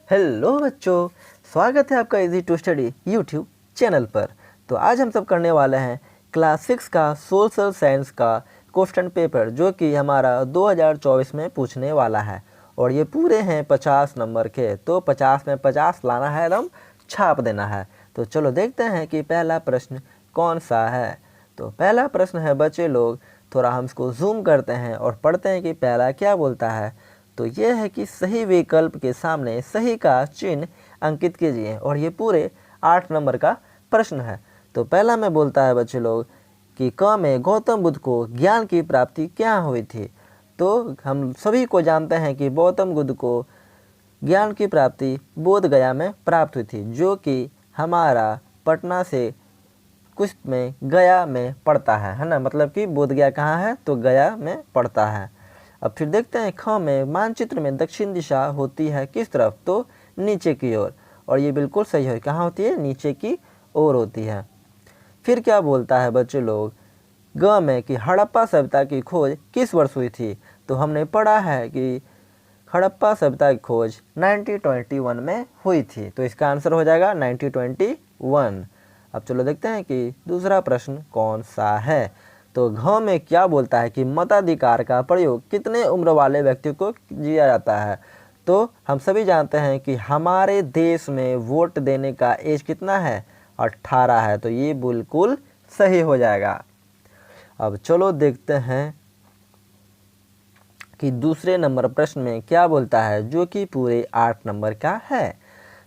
Hello बच्चों, स्वागत है आपका easy to study YouTube channel पर। तो आज हम सब करने वाले हैं क्लास 6 का सोशल साइंस का क्वेश्चन पेपर, जो कि हमारा 2024 में पूछने वाला है। और ये पूरे हैं 50 नंबर के, तो 50 में 50 लाना है, एकदम छाप देना है। तो चलो देखते हैं कि पहला प्रश्न कौन सा है। तो पहला प्रश्न है बच्चे लोग, थोड़ा हम इसको जूम करते हैं और पढ़ते हैं कि पहला क्या बोलता है। तो यह है कि सही विकल्प के सामने सही का चिन्ह अंकित कीजिए, और ये पूरे 8 नंबर का प्रश्न है। तो पहला में बोलता है बच्चे लोग कि क में गौतम बुद्ध को ज्ञान की प्राप्ति क्या हुई थी। तो हम सभी को जानते हैं कि गौतम बुद्ध को ज्ञान की प्राप्ति बोध गया में प्राप्त हुई थी, जो कि हमारा पटना से कुछ में गया में पड़ता है ना। मतलब कि बोध गया कहाँ है, तो गया में पड़ता है। अब फिर देखते हैं ख में मानचित्र में दक्षिण दिशा होती है किस तरफ, तो नीचे की ओर। और ये बिल्कुल सही है, कहाँ होती है, नीचे की ओर होती है। फिर क्या बोलता है बच्चे लोग ग में कि हड़प्पा सभ्यता की खोज किस वर्ष हुई थी। तो हमने पढ़ा है कि हड़प्पा सभ्यता की खोज 1921 में हुई थी, तो इसका आंसर हो जाएगा 1921। अब चलो देखते हैं कि दूसरा प्रश्न कौन सा है। तो घ में क्या बोलता है कि मताधिकार का प्रयोग कितने उम्र वाले व्यक्ति को किया जाता है। तो हम सभी जानते हैं कि हमारे देश में वोट देने का एज कितना है, 18 है। तो ये बिल्कुल सही हो जाएगा। अब चलो देखते हैं कि दूसरे नंबर प्रश्न में क्या बोलता है, जो कि पूरे 8 नंबर का है।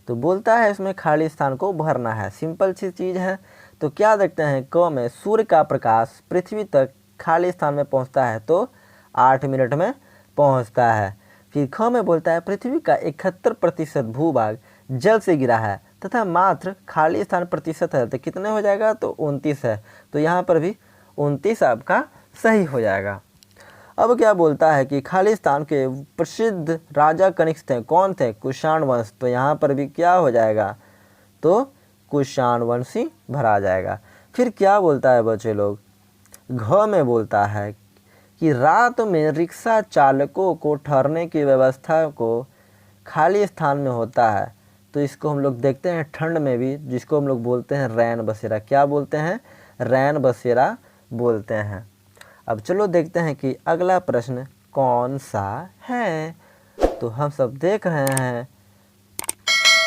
तो बोलता है इसमें खाली स्थान को भरना है, सिंपल सी चीज़ है। तो क्या देखते हैं क में सूर्य का प्रकाश पृथ्वी तक खाली स्थान में पहुंचता है, तो 8 मिनट में पहुंचता है। फिर ख में बोलता है पृथ्वी का 71% भूभाग जल से गिरा है तथा मात्र खाली स्थान प्रतिशत है, तो कितने हो जाएगा, तो 29 है। तो यहाँ पर भी 29 आपका सही हो जाएगा। अब क्या बोलता है कि खाली स्थान के प्रसिद्ध राजा कनिष्क थे, कौन थे, कुषाण वंश। तो यहाँ पर भी क्या हो जाएगा, तो कुषाण वंशी भरा जाएगा। फिर क्या बोलता है बच्चे लोग घ में बोलता है कि रात में रिक्शा चालकों को ठहरने की व्यवस्था को खाली स्थान में होता है। तो इसको हम लोग देखते हैं ठंड में भी, जिसको हम लोग बोलते हैं रैन बसेरा। क्या बोलते हैं, रैन बसेरा बोलते हैं। अब चलो देखते हैं कि अगला प्रश्न कौन सा है। तो हम सब देख रहे हैं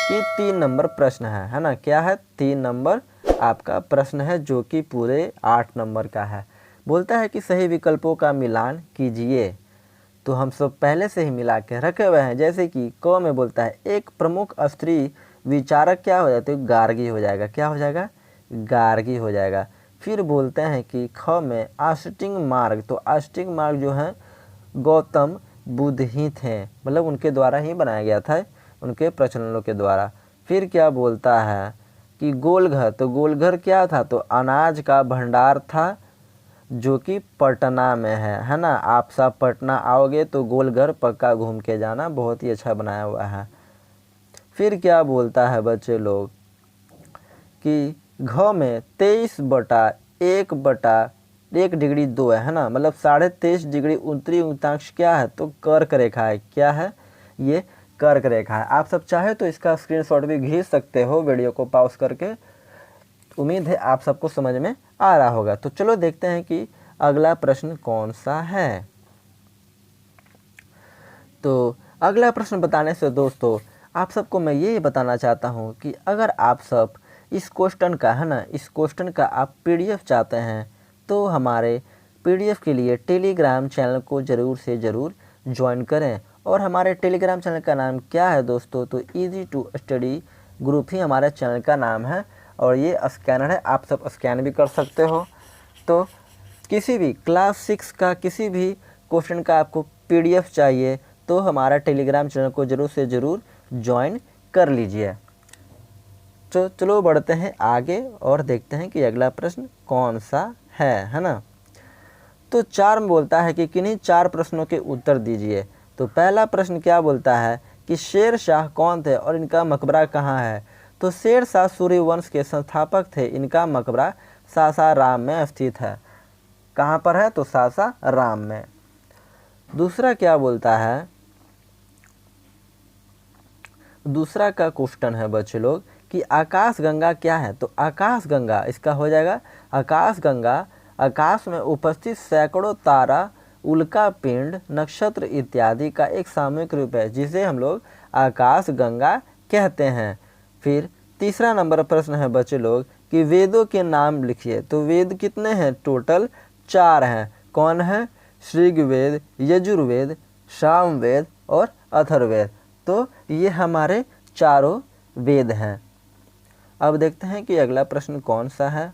कि 3 नंबर प्रश्न है ना। क्या है, 3 नंबर आपका प्रश्न है, जो कि पूरे 8 नंबर का है। बोलता है कि सही विकल्पों का मिलान कीजिए। तो हम सब पहले से ही मिला के रखे हुए हैं। जैसे कि क में बोलता है एक प्रमुख स्त्री विचारक क्या हो जाती है, गार्गी हो जाएगा। क्या हो जाएगा, गार्गी हो जाएगा। फिर बोलते हैं कि ख में अष्टांग मार्ग, तो अष्टांग मार्ग जो है गौतम बुद्ध ही थे, मतलब उनके द्वारा ही बनाया गया था, उनके प्रचलनों के द्वारा। फिर क्या बोलता है कि गोलघर, तो गोलघर क्या था, तो अनाज का भंडार था, जो कि पटना में है ना। आप सब पटना आओगे तो गोलघर पक्का घूम के जाना, बहुत ही अच्छा बनाया हुआ है। फिर क्या बोलता है बच्चे लोग कि घ में 23/1/1 डिग्री 2 है ना। मतलब 23.5 डिग्री उत्तरी अक्षांश क्या है, तो कर्क रेखा है। क्या है, ये कर्क रेखा है। आप सब चाहे तो इसका स्क्रीनशॉट भी खींच सकते हो वीडियो को पॉज करके। उम्मीद है आप सबको समझ में आ रहा होगा। तो चलो देखते हैं कि अगला प्रश्न कौन सा है। तो अगला प्रश्न बताने से दोस्तों आप सबको मैं ये बताना चाहता हूँ कि अगर आप सब इस क्वेश्चन का है ना, इस क्वेश्चन का आप पीडीएफ चाहते हैं, तो हमारे पीडीएफ के लिए टेलीग्राम चैनल को ज़रूर से ज़रूर ज्वाइन करें। और हमारे टेलीग्राम चैनल का नाम क्या है दोस्तों, तो इजी टू स्टडी ग्रुप ही हमारे चैनल का नाम है। और ये स्कैनर है, आप सब स्कैन भी कर सकते हो। तो किसी भी क्लास 6 का किसी भी क्वेश्चन का आपको पीडीएफ चाहिए, तो हमारा टेलीग्राम चैनल को ज़रूर से ज़रूर ज्वाइन कर लीजिए। तो चलो बढ़ते हैं आगे और देखते हैं कि अगला प्रश्न कौन सा है ना। तो 4 में बोलता है कि किन्हीं 4 प्रश्नों के उत्तर दीजिए। तो पहला प्रश्न क्या बोलता है कि शेर शाह कौन थे और इनका मकबरा कहाँ है। तो शेर शाह सूर्यवंश के संस्थापक थे, इनका मकबरा सासाराम में स्थित है। कहाँ पर है, तो सासाराम में। दूसरा क्या बोलता है, दूसरा का क्वेश्चन है बच्चे लोग कि आकाश गंगा क्या है। तो आकाश गंगा इसका हो जाएगा आकाश गंगा आकाश में उपस्थित सैकड़ों तारा, उल्का पिंड, नक्षत्र इत्यादि का एक सामूहिक रूप है जिसे हम लोग आकाश गंगा कहते हैं। फिर तीसरा नंबर प्रश्न है बच्चे लोग कि वेदों के नाम लिखिए। तो वेद कितने हैं? टोटल 4 हैं। कौन है? ऋग्वेद, यजुर्वेद, सामवेद और अथर्ववेद। तो ये हमारे चारों वेद हैं। अब देखते हैं कि अगला प्रश्न कौन सा है।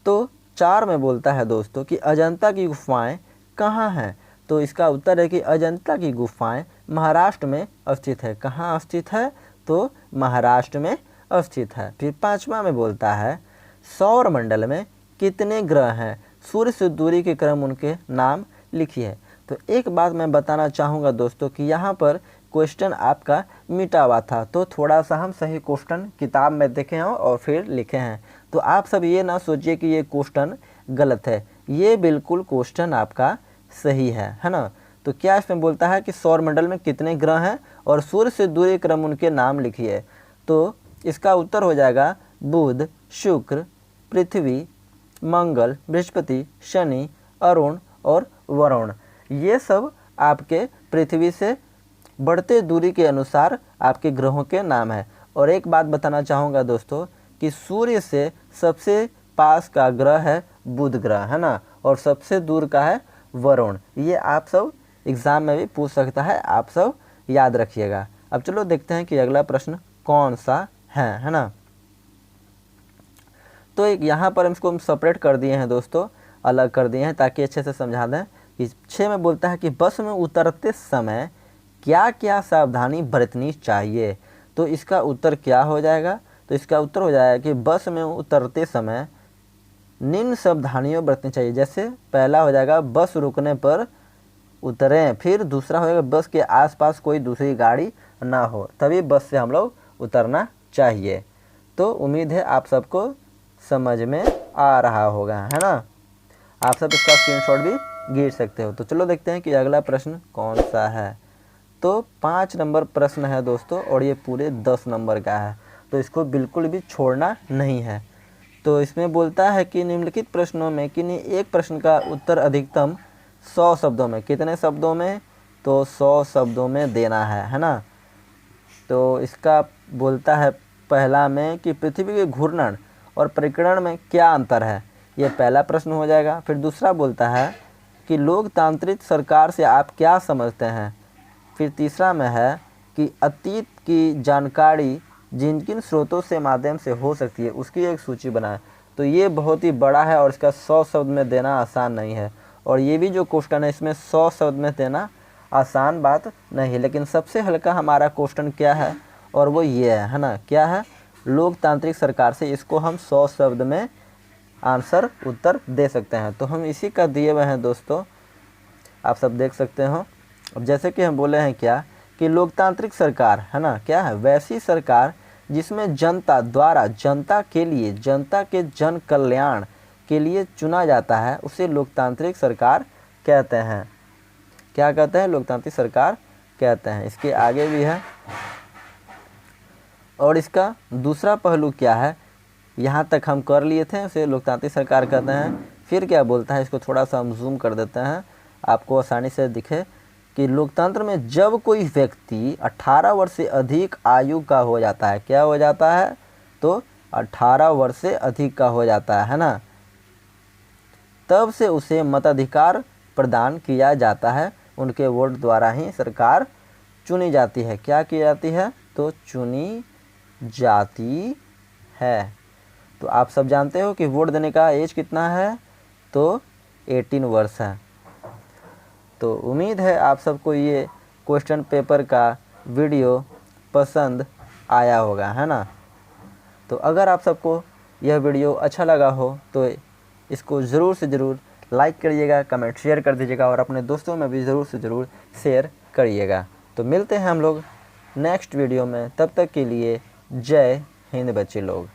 तो 4 में बोलता है दोस्तों कि अजंता की गुफाएं कहाँ हैं। तो इसका उत्तर है कि अजंता की गुफाएं महाराष्ट्र में स्थित है। कहाँ स्थित है? तो महाराष्ट्र में स्थित है। फिर 5वां में बोलता है सौर मंडल में कितने ग्रह हैं, सूर्य से दूरी के क्रम उनके नाम लिखिए। तो एक बात मैं बताना चाहूँगा दोस्तों कि यहाँ पर क्वेश्चन आपका मिटा हुआ था, तो थोड़ा सा हम सही क्वेश्चन किताब में देखे हैं और फिर लिखे हैं। तो आप सब ये ना सोचिए कि ये क्वेश्चन गलत है, ये बिल्कुल क्वेश्चन आपका सही है ना। तो क्या इसमें बोलता है कि सौर मंडल में कितने ग्रह हैं और सूर्य से दूरी क्रम उनके नाम लिखिए। तो इसका उत्तर हो जाएगा बुध, शुक्र, पृथ्वी, मंगल, बृहस्पति, शनि, अरुण और वरुण। ये सब आपके पृथ्वी से बढ़ते दूरी के अनुसार आपके ग्रहों के नाम है। और एक बात बताना चाहूँगा दोस्तों कि सूर्य से सबसे पास का ग्रह है बुध ग्रह, है ना, और सबसे दूर का है वरुण। ये आप सब एग्ज़ाम में भी पूछ सकता है, आप सब याद रखिएगा। अब चलो देखते हैं कि अगला प्रश्न कौन सा है ना। तो एक यहाँ पर इसको हम सेपरेट कर दिए हैं दोस्तों, अलग कर दिए हैं ताकि अच्छे से समझा दें। कि 6 में बोलता है कि बस में उतरते समय क्या क्या सावधानी बरतनी चाहिए। तो इसका उत्तर क्या हो जाएगा? तो इसका उत्तर हो जाएगा कि बस में उतरते समय निम्न सावधानियों बरतनी चाहिए। जैसे पहला हो जाएगा बस रुकने पर उतरें, फिर दूसरा हो जाएगा बस के आसपास कोई दूसरी गाड़ी ना हो, तभी बस से हम लोग उतरना चाहिए। तो उम्मीद है आप सबको समझ में आ रहा होगा, है ना। आप सब इसका स्क्रीनशॉट भी गिर सकते हो। तो चलो देखते हैं कि अगला प्रश्न कौन सा है। तो 5 नंबर प्रश्न है दोस्तों और ये पूरे 10 नंबर का है, तो इसको बिल्कुल भी छोड़ना नहीं है। तो इसमें बोलता है कि निम्नलिखित प्रश्नों में किन्हीं एक प्रश्न का उत्तर अधिकतम 100 शब्दों में, कितने शब्दों में? तो 100 शब्दों में देना है ना। तो इसका बोलता है पहला में कि पृथ्वी के घूर्णन और परिक्रण में क्या अंतर है, ये पहला प्रश्न हो जाएगा। फिर दूसरा बोलता है कि लोकतांत्रिक सरकार से आप क्या समझते हैं। फिर तीसरा में है कि अतीत की जानकारी जिन किन स्रोतों से माध्यम से हो सकती है उसकी एक सूची बनाएं। तो ये बहुत ही बड़ा है और इसका 100 शब्द में देना आसान नहीं है। और ये भी जो क्वेश्चन है इसमें 100 शब्द में देना आसान बात नहीं है। लेकिन सबसे हल्का हमारा क्वेश्चन क्या है, और वो ये है ना, क्या है? लोकतांत्रिक सरकार से। इसको हम 100 शब्द में आंसर उत्तर दे सकते हैं। तो हम इसी का दिए हुए हैं दोस्तों, आप सब देख सकते हो। अब जैसे कि हम बोले हैं क्या कि लोकतांत्रिक सरकार है ना, क्या है? वैसी सरकार जिसमें जनता द्वारा जनता के लिए, जनता के जन कल्याण के लिए चुना जाता है, उसे लोकतांत्रिक सरकार कहते हैं। क्या कहते हैं? लोकतांत्रिक सरकार कहते हैं। इसके आगे भी है। और इसका दूसरा पहलू क्या है, यहाँ तक हम कर लिए थे, उसे लोकतांत्रिक सरकार कहते हैं। फिर क्या बोलता है, इसको थोड़ा सा हम जूम कर देते हैं, आपको आसानी से दिखे कि लोकतंत्र में जब कोई व्यक्ति 18 वर्ष से अधिक आयु का हो जाता है, क्या हो जाता है? तो 18 वर्ष से अधिक का हो जाता है ना, तब से उसे मताधिकार प्रदान किया जाता है। उनके वोट द्वारा ही सरकार चुनी जाती है। क्या की जाती है? तो चुनी जाती है। तो आप सब जानते हो कि वोट देने का एज कितना है? तो 18 वर्ष है। तो उम्मीद है आप सबको ये क्वेश्चन पेपर का वीडियो पसंद आया होगा, है ना। तो अगर आप सबको यह वीडियो अच्छा लगा हो तो इसको ज़रूर से ज़रूर लाइक करिएगा, कमेंट शेयर कर दीजिएगा और अपने दोस्तों में भी ज़रूर से ज़रूर शेयर करिएगा। तो मिलते हैं हम लोग नेक्स्ट वीडियो में, तब तक के लिए जय हिंद बच्चे लोग।